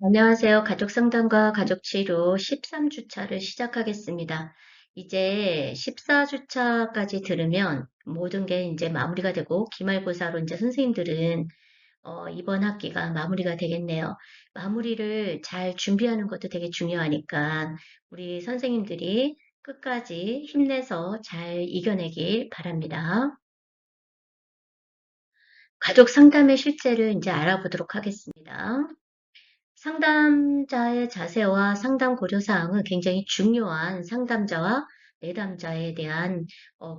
안녕하세요. 가족상담과 가족치료 13주차를 시작하겠습니다. 이제 14주차까지 들으면 모든 게 이제 마무리가 되고 기말고사로 이제 선생님들은 이번 학기가 마무리가 되겠네요. 마무리를 잘 준비하는 것도 되게 중요하니까 우리 선생님들이 끝까지 힘내서 잘 이겨내길 바랍니다. 가족 상담의 실제를 이제 알아보도록 하겠습니다. 상담자의 자세와 상담 고려사항은 굉장히 중요한 상담자와 내담자에 대한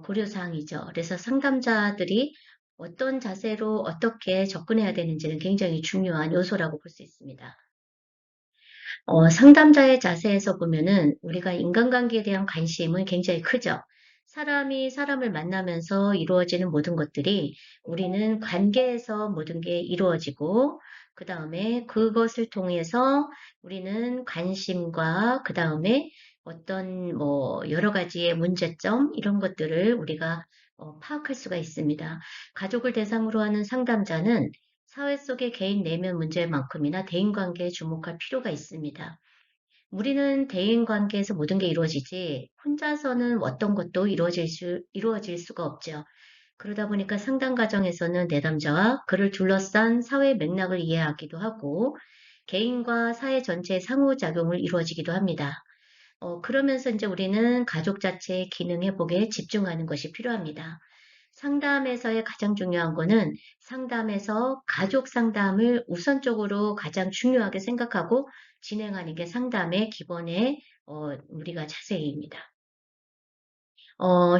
고려사항이죠. 그래서 상담자들이 어떤 자세로 어떻게 접근해야 되는지는 굉장히 중요한 요소라고 볼 수 있습니다. 상담자의 자세에서 보면은 우리가 인간관계에 대한 관심은 굉장히 크죠. 사람이 사람을 만나면서 이루어지는 모든 것들이 우리는 관계에서 모든 게 이루어지고, 그 다음에 그것을 통해서 우리는 관심과 그 다음에 어떤 여러 가지의 문제점 이런 것들을 우리가 파악할 수가 있습니다. 가족을 대상으로 하는 상담자는 사회 속의 개인 내면 문제만큼이나 대인관계에 주목할 필요가 있습니다. 우리는 대인관계에서 모든 게 이루어지지 혼자서는 어떤 것도 이루어질 수가 없죠. 그러다 보니까 상담 과정에서는 내담자와 그를 둘러싼 사회 맥락을 이해하기도 하고 개인과 사회 전체의 상호작용을 이루어지기도 합니다. 그러면서 이제 우리는 가족 자체의 기능 회복에 집중하는 것이 필요합니다. 상담에서의 가장 중요한 거는 상담에서 가족 상담을 우선적으로 가장 중요하게 생각하고 진행하는 게 상담의 기본의 우리가 자세입니다.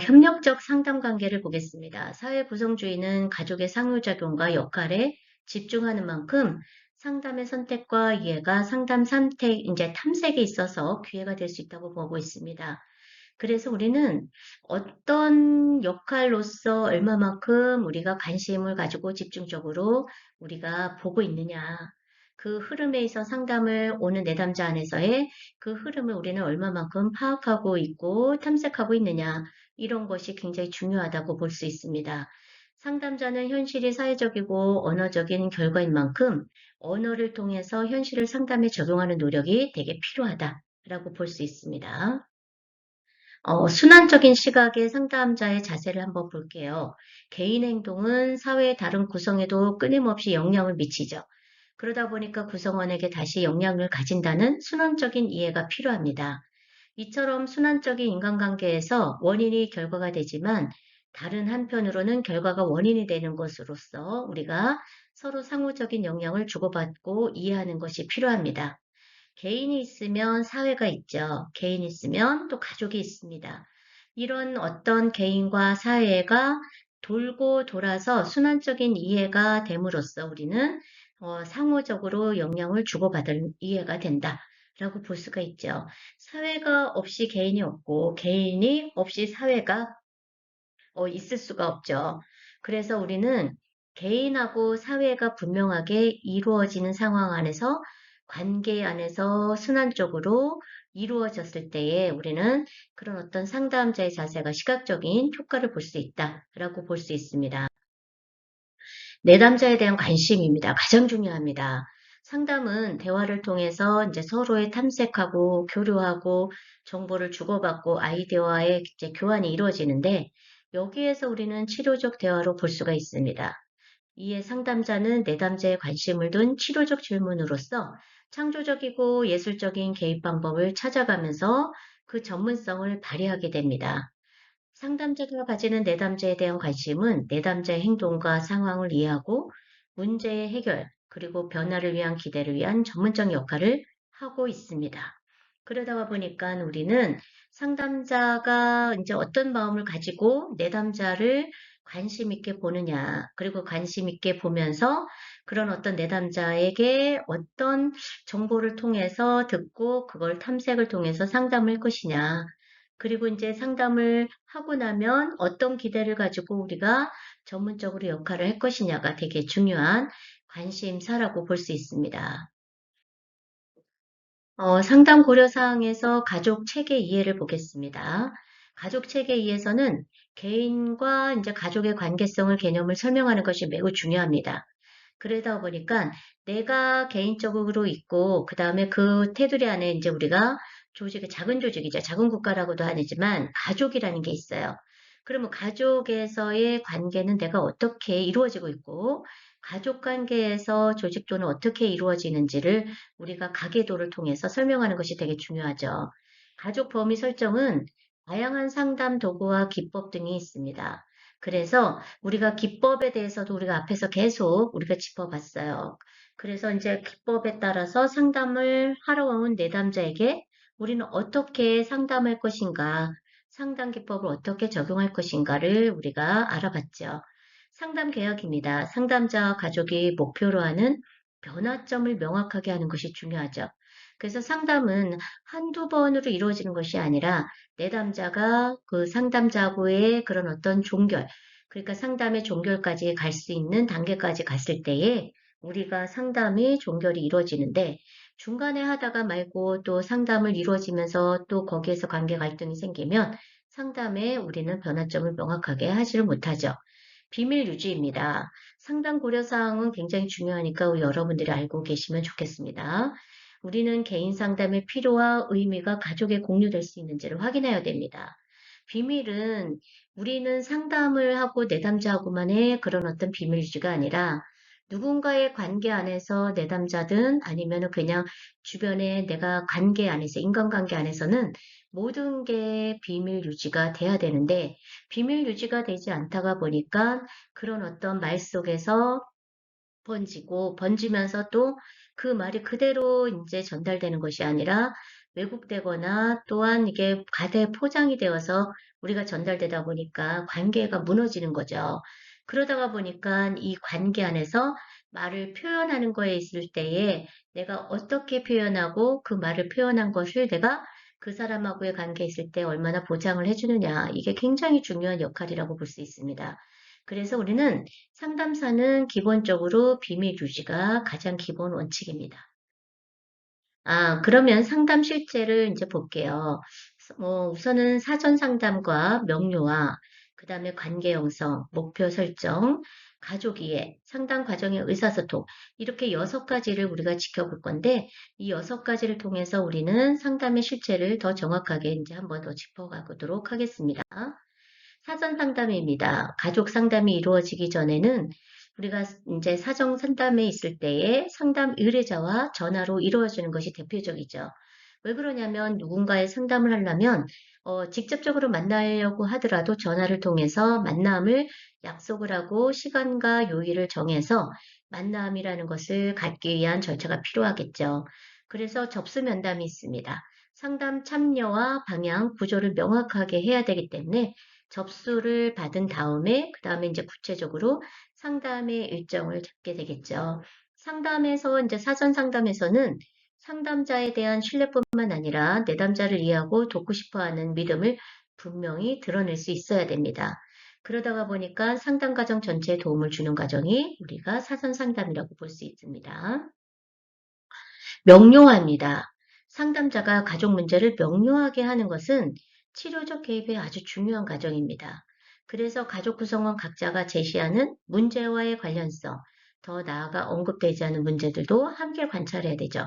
협력적 상담 관계를 보겠습니다. 사회 구성주의는 가족의 상호작용과 역할에 집중하는 만큼 상담의 선택과 이해가 상담 선택, 이제 탐색에 있어서 기회가 될 수 있다고 보고 있습니다. 그래서 우리는 어떤 역할로서 얼마만큼 우리가 관심을 가지고 집중적으로 우리가 보고 있느냐. 그 흐름에 있어 상담을 오는 내담자 안에서의 그 흐름을 우리는 얼마만큼 파악하고 있고 탐색하고 있느냐. 이런 것이 굉장히 중요하다고 볼 수 있습니다. 상담자는 현실이 사회적이고 언어적인 결과인 만큼 언어를 통해서 현실을 상담에 적용하는 노력이 되게 필요하다라고 볼 수 있습니다. 순환적인 시각의 상담자의 자세를 한번 볼게요. 개인 행동은 사회의 다른 구성에도 끊임없이 영향을 미치죠. 그러다 보니까 구성원에게 다시 영향을 가진다는 순환적인 이해가 필요합니다. 이처럼 순환적인 인간관계에서 원인이 결과가 되지만 다른 한편으로는 결과가 원인이 되는 것으로서 우리가 서로 상호적인 영향을 주고받고 이해하는 것이 필요합니다. 개인이 있으면 사회가 있죠. 개인이 있으면 또 가족이 있습니다. 이런 어떤 개인과 사회가 돌고 돌아서 순환적인 이해가 됨으로써 우리는 상호적으로 영향을 주고받을 이해가 된다라고 볼 수가 있죠. 사회가 없이 개인이 없고 개인이 없이 사회가 있을 수가 없죠. 그래서 우리는 개인하고 사회가 분명하게 이루어지는 상황 안에서 관계 안에서 순환적으로 이루어졌을 때에 우리는 그런 어떤 상담자의 자세가 시각적인 효과를 볼 수 있다라고 볼 수 있습니다. 내담자에 대한 관심입니다. 가장 중요합니다. 상담은 대화를 통해서 이제 서로의 탐색하고 교류하고 정보를 주고받고 아이디어와의 이제 교환이 이루어지는데 여기에서 우리는 치료적 대화로 볼 수가 있습니다. 이에 상담자는 내담자의 관심을 둔 치료적 질문으로서 창조적이고 예술적인 개입 방법을 찾아가면서 그 전문성을 발휘하게 됩니다. 상담자가 가지는 내담자에 대한 관심은 내담자의 행동과 상황을 이해하고 문제의 해결, 그리고 변화를 위한 기대를 위한 전문적 역할을 하고 있습니다. 그러다 보니까 우리는 상담자가 이제 어떤 마음을 가지고 내담자를 관심 있게 보느냐, 그리고 관심 있게 보면서 그런 어떤 내담자에게 어떤 정보를 통해서 듣고 그걸 탐색을 통해서 상담을 할 것이냐, 그리고 이제 상담을 하고 나면 어떤 기대를 가지고 우리가 전문적으로 역할을 할 것이냐가 되게 중요한 관심사라고 볼 수 있습니다. 상담 고려 사항에서 가족 체계 이해를 보겠습니다. 가족 체계 이해에서는 개인과 이제 가족의 관계성을 개념을 설명하는 것이 매우 중요합니다. 그러다 보니까 내가 개인적으로 있고, 그 다음에 그 테두리 안에 이제 우리가 조직이 작은 조직이죠. 작은 국가라고도 하지만 가족이라는 게 있어요. 그러면 가족에서의 관계는 내가 어떻게 이루어지고 있고, 가족 관계에서 조직 또는 어떻게 이루어지는지를 우리가 가계도를 통해서 설명하는 것이 되게 중요하죠. 가족 범위 설정은 다양한 상담 도구와 기법 등이 있습니다. 그래서 우리가 기법에 대해서도 우리가 앞에서 계속 우리가 짚어봤어요. 그래서 이제 기법에 따라서 상담을 하러 온 내담자에게 우리는 어떻게 상담할 것인가, 상담 기법을 어떻게 적용할 것인가를 우리가 알아봤죠. 상담 계약입니다. 상담자와 가족이 목표로 하는 변화점을 명확하게 하는 것이 중요하죠. 그래서 상담은 한두 번으로 이루어지는 것이 아니라 내담자가 그 상담자하고의 그런 어떤 종결, 그러니까 상담의 종결까지 갈 수 있는 단계까지 갔을 때에 우리가 상담의 종결이 이루어지는데 중간에 하다가 말고 또 상담을 이루어지면서 또 거기에서 관계 갈등이 생기면 상담에 우리는 변화점을 명확하게 하지를 못하죠. 비밀 유지입니다. 상담 고려 사항은 굉장히 중요하니까 우리 여러분들이 알고 계시면 좋겠습니다. 우리는 개인 상담의 필요와 의미가 가족에 공유될 수 있는지를 확인해야 됩니다. 비밀은 우리는 상담을 하고 내담자하고만의 그런 어떤 비밀 유지가 아니라 누군가의 관계 안에서 내담자든 아니면 그냥 주변에 내가 관계 안에서, 인간관계 안에서는 모든 게 비밀 유지가 돼야 되는데 비밀 유지가 되지 않다가 보니까 그런 어떤 말 속에서 번지면서 또 그 말이 그대로 이제 전달되는 것이 아니라 왜곡되거나 또한 이게 가대 포장이 되어서 우리가 전달되다 보니까 관계가 무너지는 거죠. 그러다가 보니까 이 관계 안에서 말을 표현하는 거에 있을 때에 내가 어떻게 표현하고 그 말을 표현한 것을 내가 그 사람하고의 관계에 있을 때 얼마나 보장을 해주느냐. 이게 굉장히 중요한 역할이라고 볼 수 있습니다. 그래서 우리는 상담사는 기본적으로 비밀 유지가 가장 기본 원칙입니다. 그러면 상담 실제를 이제 볼게요. 우선은 사전 상담과 명료화, 그 다음에 관계 형성, 목표 설정, 가족 이해, 상담 과정의 의사소통, 이렇게 6가지를 우리가 지켜볼 건데, 이 6가지를 통해서 우리는 상담의 실체를 더 정확하게 이제 한번 더 짚어가도록 하겠습니다. 사전 상담입니다. 가족 상담이 이루어지기 전에는 우리가 이제 사정 상담에 있을 때에 상담 의뢰자와 전화로 이루어지는 것이 대표적이죠. 왜 그러냐면 누군가의 상담을 하려면 직접적으로 만나려고 하더라도 전화를 통해서 만남을 약속을 하고 시간과 요일을 정해서 만남이라는 것을 갖기 위한 절차가 필요하겠죠. 그래서 접수 면담이 있습니다. 상담 참여와 방향, 구조를 명확하게 해야 되기 때문에 접수를 받은 다음에 그 다음에 이제 구체적으로 상담의 일정을 잡게 되겠죠. 상담에서 이제 사전 상담에서는 상담자에 대한 신뢰뿐만 아니라 내담자를 이해하고 돕고 싶어하는 믿음을 분명히 드러낼 수 있어야 됩니다. 그러다가 보니까 상담 과정 전체에 도움을 주는 과정이 우리가 사전 상담이라고 볼 수 있습니다. 명료합니다. 상담자가 가족 문제를 명료하게 하는 것은 치료적 개입의 아주 중요한 과정입니다. 그래서 가족 구성원 각자가 제시하는 문제와의 관련성, 더 나아가 언급되지 않은 문제들도 함께 관찰해야 되죠.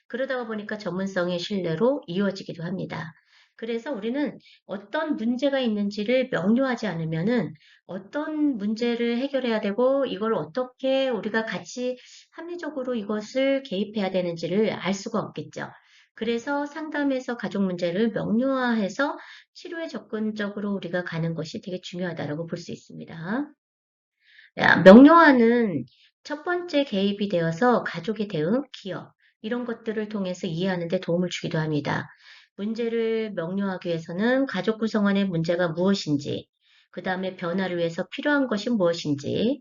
그러다가 보니까 전문성의 신뢰로 이어지기도 합니다. 그래서 우리는 어떤 문제가 있는지를 명료하지 않으면은 어떤 문제를 해결해야 되고 이걸 어떻게 우리가 같이 합리적으로 이것을 개입해야 되는지를 알 수가 없겠죠. 그래서 상담에서 가족 문제를 명료화해서 치료에 접근적으로 우리가 가는 것이 되게 중요하다고 볼 수 있습니다. 명료화는 첫 번째 개입이 되어서 가족의 대응, 기여, 이런 것들을 통해서 이해하는 데 도움을 주기도 합니다. 문제를 명료하기 위해서는 가족 구성원의 문제가 무엇인지, 그 다음에 변화를 위해서 필요한 것이 무엇인지,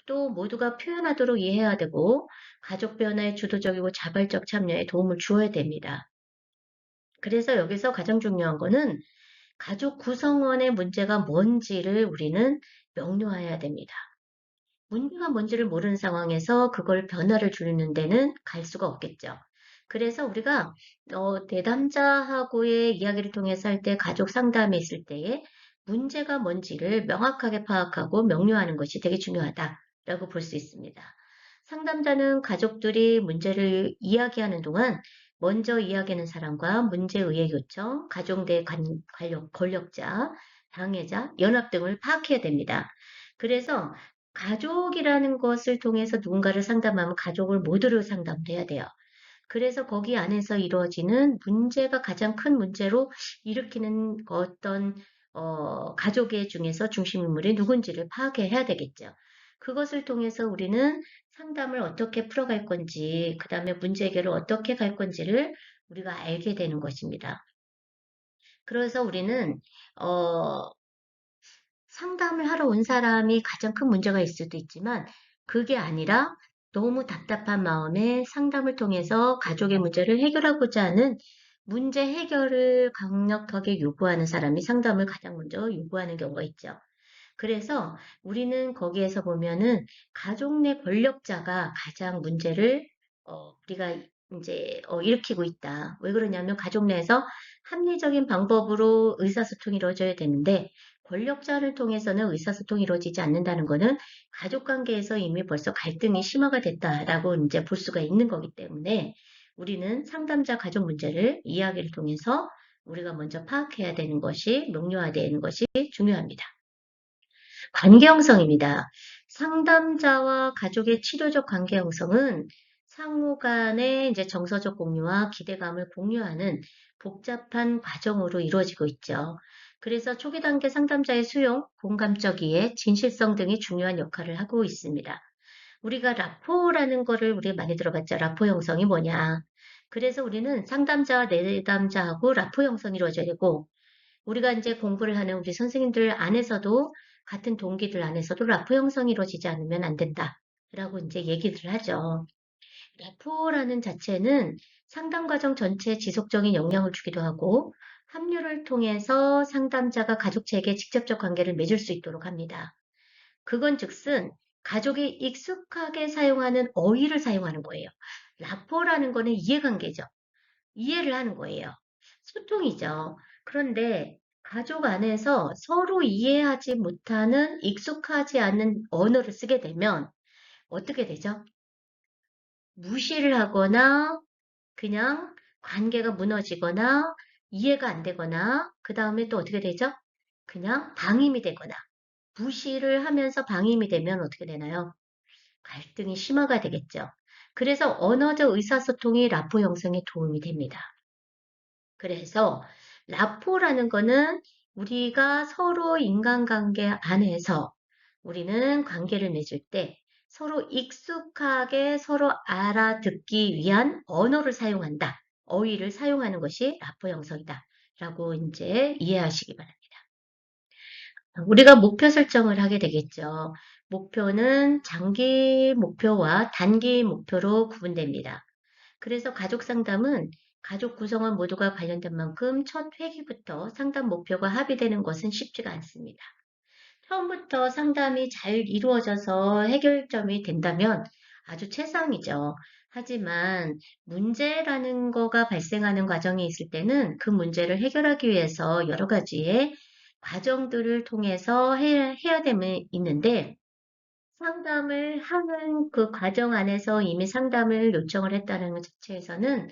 또 모두가 표현하도록 이해해야 되고, 가족 변화에 주도적이고 자발적 참여에 도움을 주어야 됩니다. 그래서 여기서 가장 중요한 거는 가족 구성원의 문제가 뭔지를 우리는 명료해야 됩니다. 문제가 뭔지를 모르는 상황에서 그걸 변화를 주는 데는 갈 수가 없겠죠. 그래서 우리가 내담자하고의 이야기를 통해서 할 때 가족 상담에 있을 때에 문제가 뭔지를 명확하게 파악하고 명료하는 것이 되게 중요하다라고 볼 수 있습니다. 상담자는 가족들이 문제를 이야기하는 동안 먼저 이야기하는 사람과 문제의혹 요청, 가족 내 권력자, 방해자, 연합 등을 파악해야 됩니다. 그래서 가족이라는 것을 통해서 누군가를 상담하면 가족을 모두를 상담해야 돼요. 그래서 거기 안에서 이루어지는 문제가 가장 큰 문제로 일으키는 어떤 가족의 중에서 중심 인물이 누군지를 파악해야 되겠죠. 그것을 통해서 우리는 상담을 어떻게 풀어갈 건지, 그 다음에 문제 해결을 어떻게 갈 건지를 우리가 알게 되는 것입니다. 그래서 우리는 어, 상담을 하러 온 사람이 가장 큰 문제가 있을 수도 있지만 그게 아니라 너무 답답한 마음에 상담을 통해서 가족의 문제를 해결하고자 하는 문제 해결을 강력하게 요구하는 사람이 상담을 가장 먼저 요구하는 경우가 있죠. 그래서 우리는 거기에서 보면은 가족 내 권력자가 가장 문제를 우리가 이제 일으키고 있다. 왜 그러냐면 가족 내에서 합리적인 방법으로 의사소통이 이루어져야 되는데 권력자를 통해서는 의사소통이 이루어지지 않는다는 것은 가족 관계에서 이미 벌써 갈등이 심화가 됐다라고 이제 볼 수가 있는 거기 때문에 우리는 상담자 가족 문제를 이야기를 통해서 우리가 먼저 파악해야 되는 것이 명료화되는 것이 중요합니다. 관계 형성입니다. 상담자와 가족의 치료적 관계 형성은 상호 간의 이제 정서적 공유와 기대감을 공유하는 복잡한 과정으로 이루어지고 있죠. 그래서 초기 단계 상담자의 수용, 공감적 이해, 진실성 등이 중요한 역할을 하고 있습니다. 우리가 라포라는 거를 우리 많이 들어봤죠. 라포 형성이 뭐냐. 그래서 우리는 상담자와 내담자하고 라포 형성이 이루어져야 되고 우리가 이제 공부를 하는 우리 선생님들 안에서도 같은 동기들 안에서도 라포 형성이 이루어지지 않으면 안 된다. 라고 이제 얘기를 하죠. 라포라는 자체는 상담 과정 전체에 지속적인 영향을 주기도 하고 합류를 통해서 상담자가 가족체에게 직접적 관계를 맺을 수 있도록 합니다. 그건 즉슨 가족이 익숙하게 사용하는 어휘를 사용하는 거예요. 라포라는 거는 이해관계죠. 이해를 하는 거예요. 소통이죠. 그런데 가족 안에서 서로 이해하지 못하는 익숙하지 않은 언어를 쓰게 되면 어떻게 되죠? 무시를 하거나 그냥 관계가 무너지거나 이해가 안 되거나 그 다음에 또 어떻게 되죠? 그냥 방임이 되거나 무시를 하면서 방임이 되면 어떻게 되나요? 갈등이 심화가 되겠죠. 그래서 언어적 의사소통이 라포 형성에 도움이 됩니다. 그래서 라포라는 거는 우리가 서로 인간관계 안에서 우리는 관계를 맺을 때 서로 익숙하게 서로 알아듣기 위한 언어를 사용한다. 어휘를 사용하는 것이 라포 형성이다. 라고 이제 이해하시기 바랍니다. 우리가 목표 설정을 하게 되겠죠. 목표는 장기 목표와 단기 목표로 구분됩니다. 그래서 가족 상담은 가족 구성원 모두가 관련된 만큼 첫 회기부터 상담 목표가 합의되는 것은 쉽지가 않습니다. 처음부터 상담이 잘 이루어져서 해결점이 된다면 아주 최상이죠. 하지만 문제라는 거가 발생하는 과정이 있을 때는 그 문제를 해결하기 위해서 여러 가지의 과정들을 통해서 해야 됨이 있는데 상담을 하는 그 과정 안에서 이미 상담을 요청을 했다는 것 자체에서는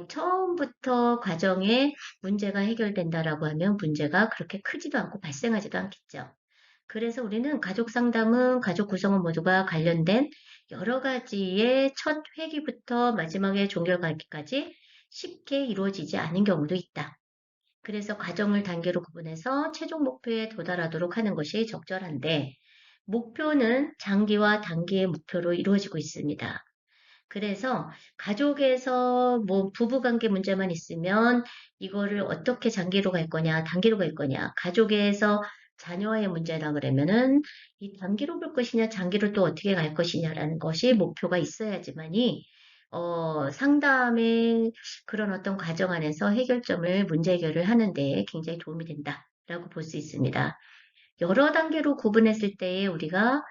처음부터 과정에 문제가 해결된다라고 하면 문제가 그렇게 크지도 않고 발생하지도 않겠죠. 그래서 우리는 가족 상담은 가족 구성원 모두가 관련된 여러 가지의 첫 회기부터 마지막에 종결하기까지 쉽게 이루어지지 않은 경우도 있다. 그래서 과정을 단계로 구분해서 최종 목표에 도달하도록 하는 것이 적절한데 목표는 장기와 단기의 목표로 이루어지고 있습니다. 그래서 가족에서 뭐 부부관계 문제만 있으면 이거를 어떻게 장기로 갈 거냐, 단기로 갈 거냐, 가족에서 자녀와의 문제라 그러면은 이 단기로 볼 것이냐, 장기로 또 어떻게 갈 것이냐라는 것이 목표가 있어야지만이 상담의 그런 어떤 과정 안에서 해결점을 문제 해결을 하는데 굉장히 도움이 된다라고 볼 수 있습니다. 여러 단계로 구분했을 때에 우리가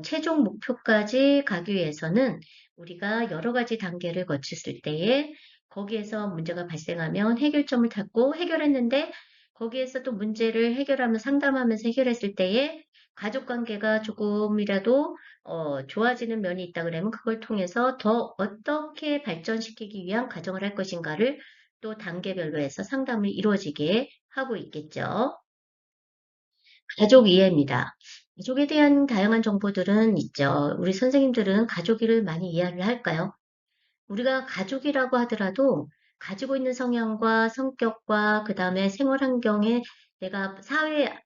최종 목표까지 가기 위해서는 우리가 여러 가지 단계를 거쳤을 때에 거기에서 문제가 발생하면 해결점을 찾고 해결했는데 거기에서 또 문제를 해결하면 상담하면서 해결했을 때에 가족 관계가 조금이라도 좋아지는 면이 있다 그러면 그걸 통해서 더 어떻게 발전시키기 위한 가정을 할 것인가를 또 단계별로 해서 상담을 이루어지게 하고 있겠죠. 가족 이해입니다. 가족에 대한 다양한 정보들은 있죠. 우리 선생님들은 가족을 많이 이해를 할까요? 우리가 가족이라고 하더라도 가지고 있는 성향과 성격과 그 다음에 생활 환경에 내가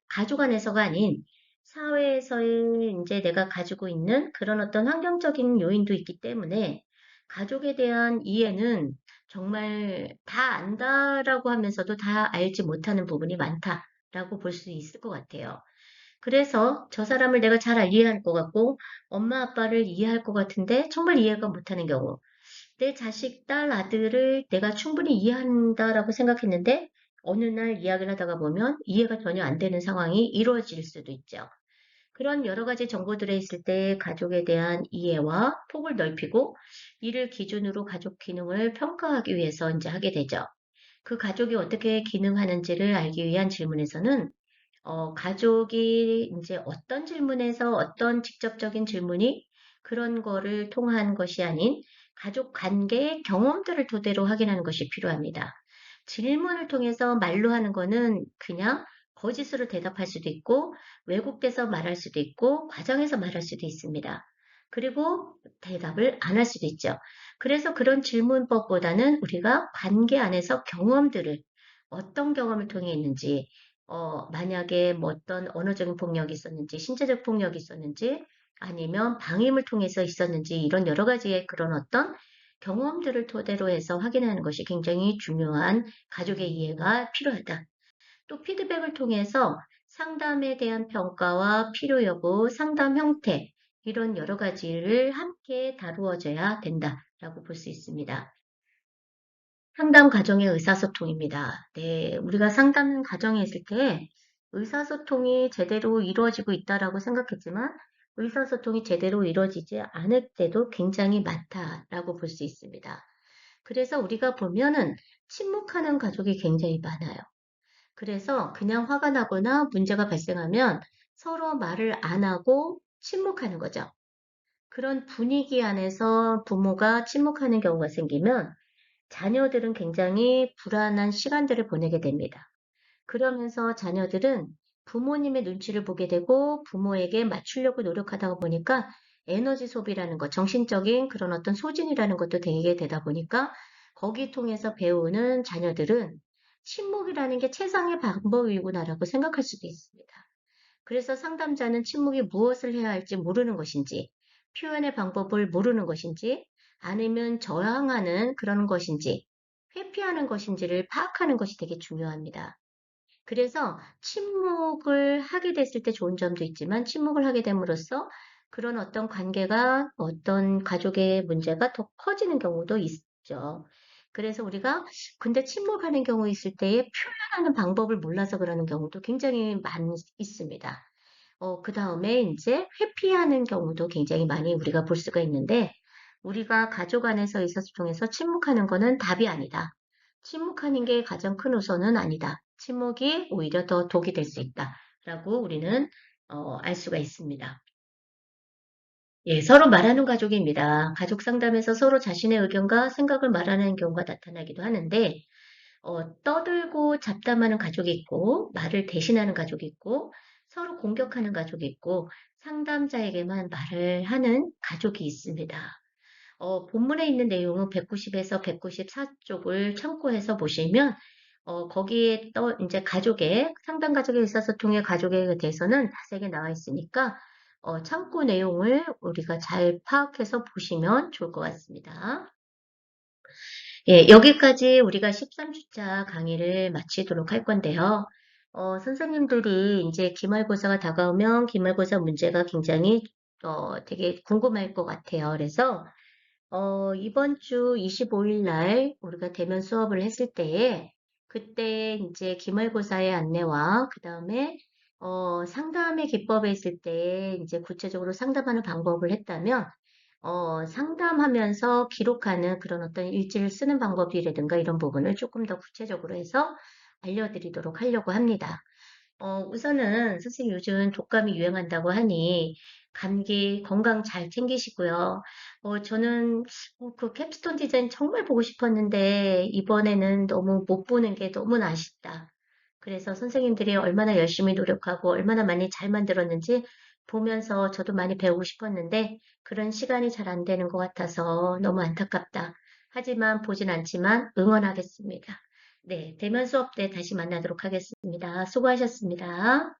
가족 안에서가 아닌 사회에서의 이제 내가 가지고 있는 그런 어떤 환경적인 요인도 있기 때문에 가족에 대한 이해는 정말 다 안다라고 하면서도 다 알지 못하는 부분이 많다라고 볼 수 있을 것 같아요. 그래서 저 사람을 내가 잘 이해할 것 같고 엄마 아빠를 이해할 것 같은데 정말 이해가 못하는 경우 내 자식, 딸, 아들을 내가 충분히 이해한다라고 생각했는데 어느 날 이야기를 하다가 보면 이해가 전혀 안 되는 상황이 이루어질 수도 있죠. 그런 여러 가지 정보들에 있을 때 가족에 대한 이해와 폭을 넓히고 이를 기준으로 가족 기능을 평가하기 위해서 이제 하게 되죠. 그 가족이 어떻게 기능하는지를 알기 위한 질문에서는 가족이 이제 어떤 질문에서 어떤 직접적인 질문이 그런 거를 통한 것이 아닌 가족 관계의 경험들을 토대로 확인하는 것이 필요합니다. 질문을 통해서 말로 하는 거는 그냥 거짓으로 대답할 수도 있고, 왜곡돼서 말할 수도 있고, 과장해서 말할 수도 있습니다. 그리고 대답을 안 할 수도 있죠. 그래서 그런 질문법보다는 우리가 관계 안에서 경험들을 어떤 경험을 통해 있는지, 만약에 뭐 어떤 언어적인 폭력이 있었는지, 신체적 폭력이 있었는지, 아니면 방임을 통해서 있었는지, 이런 여러 가지의 그런 어떤 경험들을 토대로 해서 확인하는 것이 굉장히 중요한 가족의 이해가 필요하다. 또 피드백을 통해서 상담에 대한 평가와 필요 여부, 상담 형태, 이런 여러 가지를 함께 다루어져야 된다라고 볼 수 있습니다. 상담 과정의 의사소통입니다. 네, 우리가 상담 과정에 있을 때 의사소통이 제대로 이루어지고 있다라고 생각했지만 의사소통이 제대로 이루어지지 않을 때도 굉장히 많다라고 볼 수 있습니다. 그래서 우리가 보면은 침묵하는 가족이 굉장히 많아요. 그래서 그냥 화가 나거나 문제가 발생하면 서로 말을 안 하고 침묵하는 거죠. 그런 분위기 안에서 부모가 침묵하는 경우가 생기면 자녀들은 굉장히 불안한 시간들을 보내게 됩니다. 그러면서 자녀들은 부모님의 눈치를 보게 되고 부모에게 맞추려고 노력하다 보니까 에너지 소비라는 것, 정신적인 그런 어떤 소진이라는 것도 되게 되다 보니까 거기 통해서 배우는 자녀들은 침묵이라는 게 최상의 방법이구나라고 생각할 수도 있습니다. 그래서 상담자는 침묵이 무엇을 해야 할지 모르는 것인지, 표현의 방법을 모르는 것인지, 아니면 저항하는 그런 것인지, 회피하는 것인지를 파악하는 것이 되게 중요합니다. 그래서 침묵을 하게 됐을 때 좋은 점도 있지만 침묵을 하게 됨으로써 그런 어떤 관계가 어떤 가족의 문제가 더 커지는 경우도 있죠. 그래서 우리가 근데 침묵하는 경우 있을 때에 표현하는 방법을 몰라서 그러는 경우도 굉장히 많이 있습니다. 그 다음에 이제 회피하는 경우도 굉장히 많이 우리가 볼 수가 있는데, 우리가 가족 안에서 의사소통해서 침묵하는 거는 답이 아니다. 침묵하는 게 가장 큰 우선은 아니다. 침묵이 오히려 더 독이 될 수 있다. 라고 우리는 알 수가 있습니다. 예, 서로 말하는 가족입니다. 가족 상담에서 서로 자신의 의견과 생각을 말하는 경우가 나타나기도 하는데, 떠들고 잡담하는 가족이 있고, 말을 대신하는 가족이 있고, 서로 공격하는 가족이 있고, 상담자에게만 말을 하는 가족이 있습니다. 본문에 있는 내용은 190에서 194쪽을 참고해서 보시면, 거기에 이제 상담 가족에 있어서 통해 가족에 대해서는 자세하게 나와 있으니까, 참고 내용을 우리가 잘 파악해서 보시면 좋을 것 같습니다. 예, 여기까지 우리가 13주차 강의를 마치도록 할 건데요. 선생님들이 이제 기말고사가 다가오면 기말고사 문제가 굉장히 되게 궁금할 것 같아요. 그래서 이번 주 25일 날 우리가 대면 수업을 했을 때에 그때 이제 기말고사의 안내와 그 다음에 상담의 기법에 있을 때 이제 구체적으로 상담하는 방법을 했다면 상담하면서 기록하는 그런 어떤 일지를 쓰는 방법이라든가 이런 부분을 조금 더 구체적으로 해서 알려드리도록 하려고 합니다. 우선은 선생님 요즘 독감이 유행한다고 하니 감기, 건강 잘 챙기시고요. 저는 그 캡스톤 디자인 정말 보고 싶었는데 이번에는 너무 못 보는 게 너무 아쉽다. 그래서 선생님들이 얼마나 열심히 노력하고 얼마나 많이 잘 만들었는지 보면서 저도 많이 배우고 싶었는데 그런 시간이 잘 안 되는 것 같아서 너무 안타깝다. 하지만 보진 않지만 응원하겠습니다. 네, 대면 수업 때 다시 만나도록 하겠습니다. 수고하셨습니다.